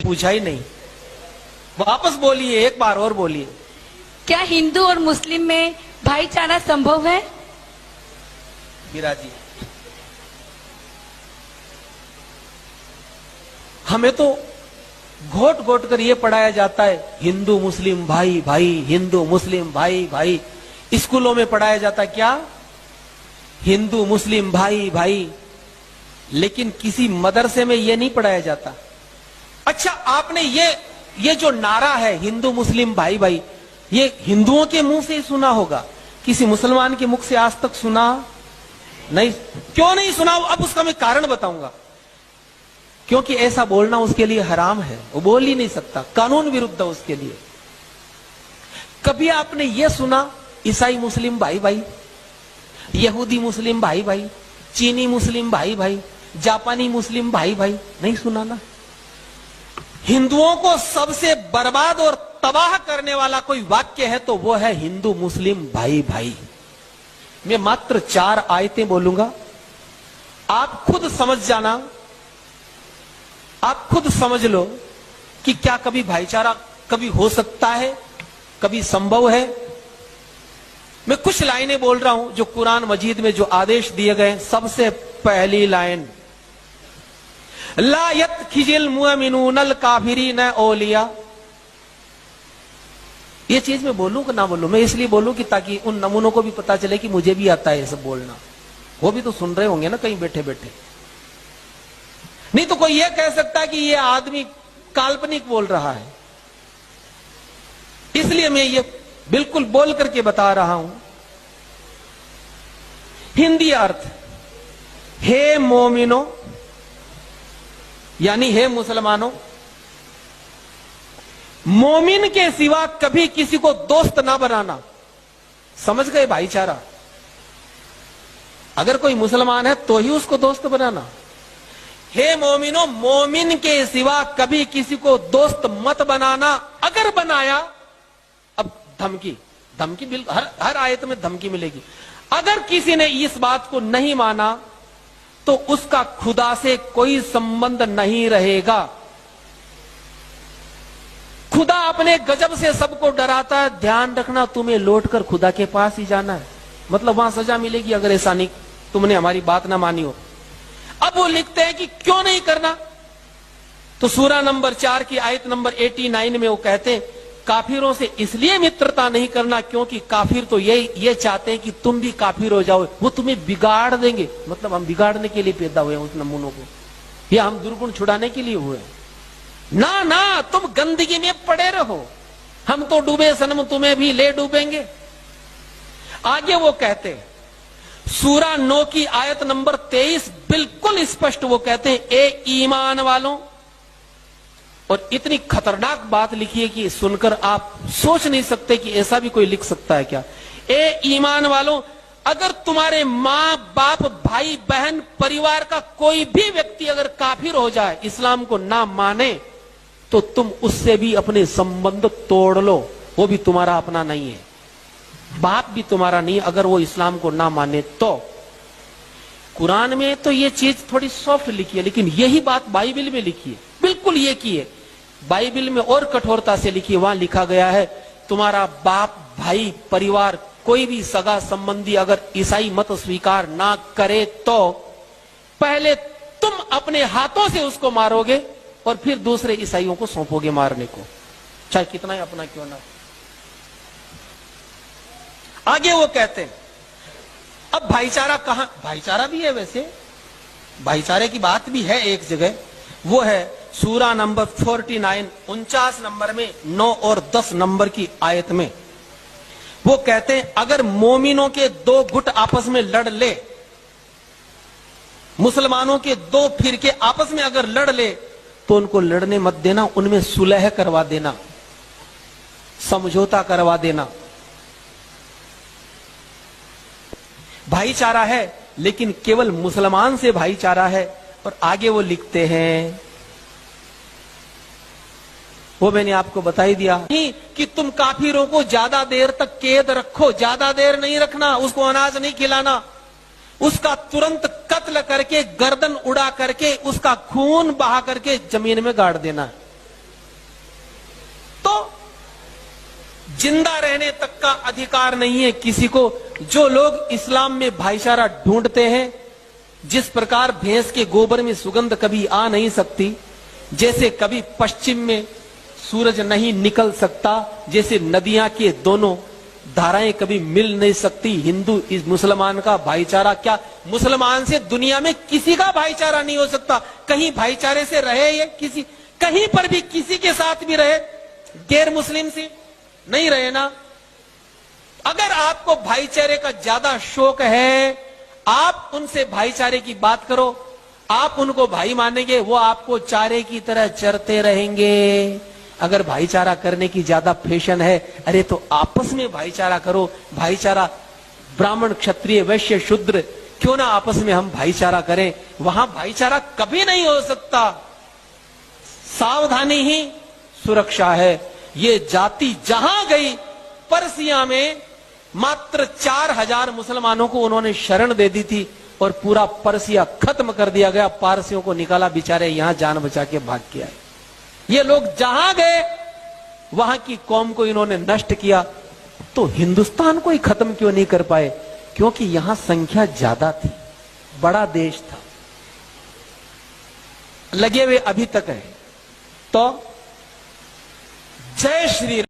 पूछा ही नहीं। वापस बोलिए, एक बार और बोलिए। क्या हिंदू और मुस्लिम में भाईचारा संभव है? विराजी, हमें तो घोट घोट कर ये पढ़ाया जाता है हिंदू मुस्लिम भाई भाई, हिंदू मुस्लिम भाई भाई। स्कूलों में पढ़ाया जाता है क्या? हिंदू मुस्लिम भाई भाई। लेकिन किसी मदरसे में ये नहीं पढ़ाया जाता। अच्छा, आपने ये जो नारा है हिंदू मुस्लिम भाई भाई, ये हिंदुओं के मुंह से ही सुना होगा, किसी मुसलमान के मुख से आज तक सुना नहीं। क्यों नहीं सुना? अब उसका मैं कारण बताऊंगा। क्योंकि ऐसा बोलना उसके लिए हराम है, वो बोल ही नहीं सकता, कानून विरुद्ध है उसके लिए। कभी आपने ये सुना ईसाई मुस्लिम भाई भाई, यहूदी मुस्लिम भाई भाई, चीनी मुस्लिम भाई भाई, जापानी मुस्लिम भाई भाई? नहीं सुना ना। हिंदुओं को सबसे बर्बाद और तबाह करने वाला कोई वाक्य है तो वो है हिंदू मुस्लिम भाई भाई। मैं मात्र 4 आयतें बोलूंगा, आप खुद समझ जाना, आप खुद समझ लो कि क्या कभी भाईचारा कभी हो सकता है, कभी संभव है। मैं कुछ लाइनें बोल रहा हूं जो कुरान मजीद में जो आदेश दिए गए। सबसे पहली लाइन, ला यत्खिजिल मुअमिनूनल काफिरीन औलिया। ये चीज मैं बोलूं कि ना बोलूं? मैं इसलिए बोलूं कि ताकि उन नमूनों को भी पता चले कि मुझे भी आता है ये सब बोलना। वो भी तो सुन रहे होंगे ना कहीं बैठे बैठे। नहीं तो कोई ये कह सकता है कि ये आदमी काल्पनिक बोल रहा है। इसलिए मैं ये बिल्कुल बोल करके बता रहा हूं। हिंदी अर्थ, हे मोमिनो, यानी हे मुसलमानों, मोमिन के सिवा कभी किसी को दोस्त ना बनाना। समझ गए? भाईचारा। अगर कोई मुसलमान है तो ही उसको दोस्त बनाना। हे मोमिनो, मोमिन के सिवा कभी किसी को दोस्त मत बनाना। अगर बनाया, अब धमकी धमकी बिल्कुल हर आयत में धमकी मिलेगी। अगर किसी ने इस बात को नहीं माना तो उसका खुदा से कोई संबंध नहीं रहेगा। खुदा अपने गजब से सबको डराता है। ध्यान रखना, तुम्हें लौटकर खुदा के पास ही जाना है। मतलब वहां सजा मिलेगी अगर ऐसा नहीं, तुमने हमारी बात ना मानी हो। अब वो लिखते हैं कि क्यों नहीं करना, तो सूरा नंबर 4 की आयत नंबर 89 में वो कहते हैं काफिरों से इसलिए मित्रता नहीं करना क्योंकि काफिर तो ये चाहते हैं कि तुम भी काफिर हो जाओ, वो तुम्हें बिगाड़ देंगे। मतलब हम बिगाड़ने के लिए पैदा हुए हैं उस नमूनों को, या हम दुर्गुण छुड़ाने के लिए हुए हैं? ना ना, तुम गंदगी में पड़े रहो, हम तो डूबे सनम, तुम्हें भी ले डूबेंगे। आगे वो कहते हैं सूरा 9 की आयत नंबर 23 बिल्कुल स्पष्ट वो कहते हैं, ए ईमान वालों। और इतनी खतरनाक बात लिखी है कि सुनकर आप सोच नहीं सकते कि ऐसा भी कोई लिख सकता है क्या। ए ईमान वालों, अगर तुम्हारे मां बाप भाई बहन परिवार का कोई भी व्यक्ति अगर काफिर हो जाए, इस्लाम को ना माने, तो तुम उससे भी अपने संबंध तोड़ लो। वो भी तुम्हारा अपना नहीं है, बाप भी तुम्हारा नहीं, अगर वो इस्लाम को ना माने तो। कुरान में तो ये चीज थोड़ी सॉफ्ट लिखी है, लेकिन यही बात बाइबल में लिखी है, बिल्कुल ये की है। बाइबल में और कठोरता से लिखी है। वहां लिखा गया है तुम्हारा बाप भाई परिवार कोई भी सगा संबंधी अगर ईसाई मत स्वीकार ना करे तो पहले तुम अपने हाथों से उसको मारोगे और फिर दूसरे ईसाइयों को सौंपोगे मारने को, चाहे कितना ही अपना क्यों ना। आगे वो कहते हैं, अब भाईचारा कहां? भाईचारा भी है वैसे, भाईचारे की बात भी है एक जगह, वो है सूरा नंबर 49 49 नंबर में 9 और 10 नंबर की आयत में। वो कहते हैं अगर मोमिनों के 2 गुट आपस में लड़ ले, मुसलमानों के 2 फिरके आपस में अगर लड़ ले तो उनको लड़ने मत देना, उनमें सुलह करवा देना, समझौता करवा देना। भाईचारा है लेकिन केवल मुसलमान से भाईचारा है। और आगे वो लिखते हैं, वो मैंने आपको बता ही दिया नहीं कि तुम काफिरों को ज्यादा देर तक कैद रखो, ज्यादा देर नहीं रखना, उसको अनाज नहीं खिलाना, उसका तुरंत कत्ल करके गर्दन उड़ा करके उसका खून बहा करके जमीन में गाड़ देना। जिंदा रहने तक का अधिकार नहीं है किसी को। जो लोग इस्लाम में भाईचारा ढूंढते हैं, जिस प्रकार भैंस के गोबर में सुगंध कभी आ नहीं सकती, जैसे कभी पश्चिम में सूरज नहीं निकल सकता, जैसे नदियां के दोनों धाराएं कभी मिल नहीं सकती, हिंदू इस मुसलमान का भाईचारा क्या, मुसलमान से दुनिया में किसी का भाईचारा नहीं हो सकता। कहीं भाईचारे से रहे ये किसी, कहीं पर भी किसी के साथ भी रहे, गैर मुस्लिम से नहीं रहे ना। अगर आपको भाईचारे का ज्यादा शौक है, आप उनसे भाईचारे की बात करो, आप उनको भाई मानेंगे, वो आपको चारे की तरह चरते रहेंगे। अगर भाईचारा करने की ज्यादा फैशन है, अरे तो आपस में भाईचारा करो। भाईचारा ब्राह्मण क्षत्रिय वैश्य शूद्र, क्यों ना आपस में हम भाईचारा करें। वहां भाईचारा कभी नहीं हो सकता। सावधानी ही सुरक्षा है। ये जाति जहां गई, पर्सिया में मात्र 4000 मुसलमानों को उन्होंने शरण दे दी थी और पूरा पर्सिया खत्म कर दिया गया। पारसियों को निकाला, बेचारे यहां जान बचा के भाग के आए। ये लोग जहां गए वहां की कौम को इन्होंने नष्ट किया। तो हिंदुस्तान को ही खत्म क्यों नहीं कर पाए? क्योंकि यहां संख्या ज्यादा थी, बड़ा देश था, लगे हुए अभी तक है। तो जय श्री